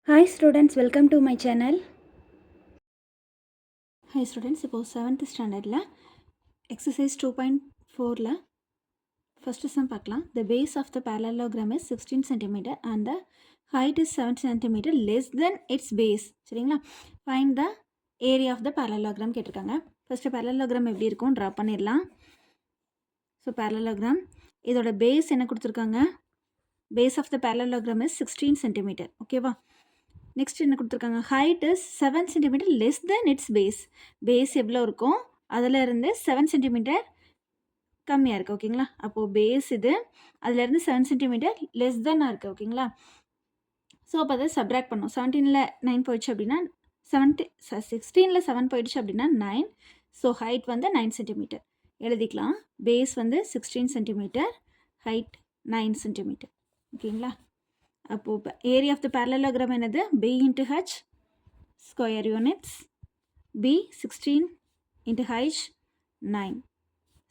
Hi students, welcome to my channel. Hi students, இப்போ 7th ஸ்டாண்டர்டில் exercise 2.4ல first sum பார்க்கலாம். The base of the parallelogram is 16 cm and the height is 7 cm less than its base. சரிங்களா? Find the area of the parallelogram கேட்டிருக்காங்க. First parallelogram எப்படி இருக்கும் draw பண்ணிடலாம். So parallelogram இதோட base என்ன கொடுத்துருக்காங்க? Base of the parallelogram is 16 cm. ஓகேவா? Next என்ன கொடுத்துருக்காங்க, height is 7 centimetre less then it's base. Base எவ்வளோ இருக்கும், அதில் இருந்து 7 சென்டிமீட்டர் கம்மியாக இருக்குது. ஓகேங்களா, அப்போது பேஸ் இது, அதுலேருந்து 7 சென்டிமீட்டர் லெஸ் தென்னாக இருக்குது. ஓகேங்களா, ஸோ அப்போ அதை சப்ராக்ட் பண்ணோம். 17ல் 9 போயிடுச்சு அப்படின்னா 16ல் 7 போயிடுச்சு அப்படின்னா 9. ஸோ ஹைட் வந்து 9 சென்டிமீட்டர் எழுதிக்கலாம். பேஸ் வந்து 16 சென்டிமீட்டர், ஹைட் 9 சென்டிமீட்டர். ஓகேங்களா, அப்போது ஏரியா ஆஃப் த parallelogram என்னது, b into h square units. b 16 into h 9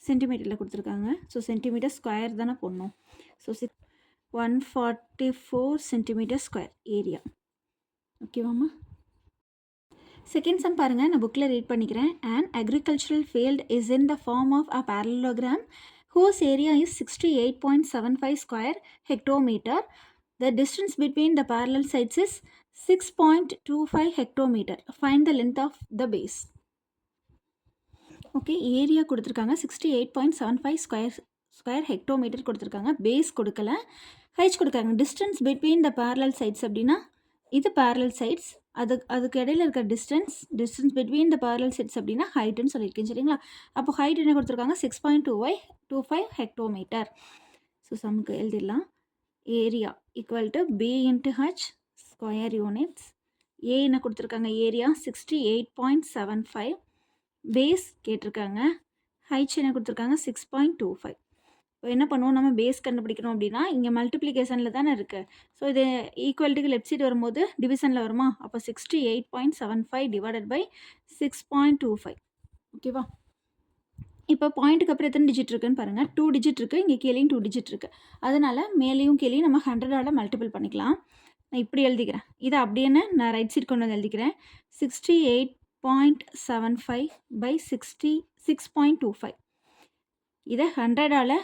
சென்டிமீட்டரில் கொடுத்துருக்காங்க. ஸோ சென்டிமீட்டர் ஸ்கொயர் தானே போடணும். So 144 centimetre square area. ஓகேவாம்மா. செகண்ட் சம் பாருங்கள், நான் புக்கில் ரீட் பண்ணிக்கிறேன். An agricultural field is in the form of a parallelogram whose area is 68.75 square hectometer. The distance between the parallel sides is 6.25 hectometer. Find the length of the base. Okay, area கொடுத்துருக்காங்க 68.75 square hectometre கொடுத்துருக்காங்க. Base கொடுக்கல, h கொடுக்குறாங்க. Distance between the parallel sides அப்படின்னா இது parallel sides, அதுக்கு இடையில இருக்க distance between the parallel sides அப்படின்னா ஹைட்டுன்னு சொல்லியிருக்கேன். சரிங்களா, அப்போ ஹைட் என்ன கொடுத்துருக்காங்க, 6.25 ஹெக்டோமீட்டர். ஸோ சமுக்கு எழுதிடலாம். Area equal to b into h square units. ஏ என்ன கொடுத்துருக்காங்க, ஏரியா 68.75. பேஸ் கேட்டிருக்காங்க, ஹைச் என்ன கொடுத்துருக்காங்க 6.25. இப்போ என்ன பண்ணுவோம், நம்ம பேஸ் கண்டுபிடிக்கணும் அப்படின்னா இங்கே மல்டிப்ளிகேஷனில் தானே இருக்குது. ஸோ இது ஈக்குவல்ட்டுக்கு லெஃப்ட் சைடு வரும்போது டிவிஷனில் வருமா, அப்போ 68.75 டிவைடட் பை 6.25. ஓகேவா, இப்போ பாயிண்ட்டுக்கு அப்புறம் எத்தனை டிஜிட் இருக்குன்னு பாருங்கள். 2 டிஜிட் இருக்குது, இங்கே கீழேயும் 2 டிஜிட் இருக்குது. அதனால் மேலேயும் கீழேயும் நம்ம 100ஆல் மல்டிபிள் பண்ணிக்கலாம். நான் இப்படி எழுதிக்கிறேன், இதை அப்படியே நான் ரைட் சைட் கொண்டு வந்து எழுதிக்கிறேன். 68.75 பை 6.25. இதை 100ஆல்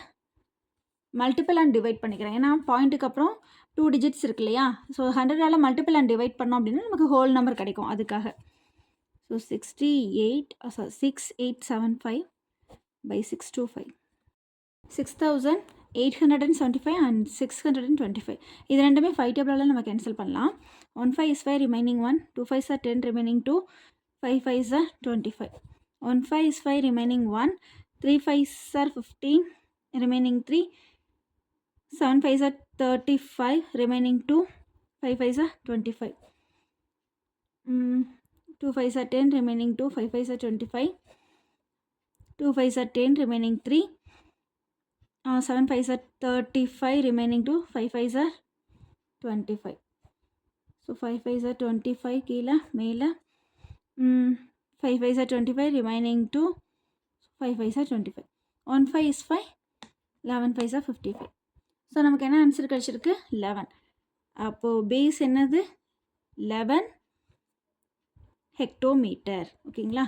மல்டிபிள் அண்ட் டிவைட் பண்ணிக்கிறேன். ஏன்னா பாயிண்ட்டுக்கு அப்புறம் 2 டிஜிட்ஸ் இருக்கு இல்லையா. ஸோ 100ஆல் மல்டிபிள் அண்ட் டிவைட் பண்ணோம் அப்படின்னா நமக்கு ஹோல் நம்பர் கிடைக்கும். அதுக்காக ஸோ 6875 by 625 6875 and 625. இது ரெண்டுமே 5 டேபிளால் நம்ம கேன்சல் பண்ணலாம். 1 5 is 5 remaining 1, 2 5s are 10 remaining 2, 5 5s are 25. 1 5 is 5 remaining 1, 3 5s are 15 remaining 3, 7 5s are 35 remaining 2, 5 5s are 25. 2 5s are 10 remaining 2, 5 5s are 25. 2 5s are 10 remaining 3, 7 5s are 35 remaining 2, 5 5s are 25. So 5 5s are 25 கீழே மேலே 5 5s are 25 remaining 2, 5 5s are 25. 1 5 is 5, 11 5s are 55. So நமக்கு என்ன answer கிடச்சிருக்கு, 11. அப்போது base என்னது 11 hectometre. ஓகேங்களா.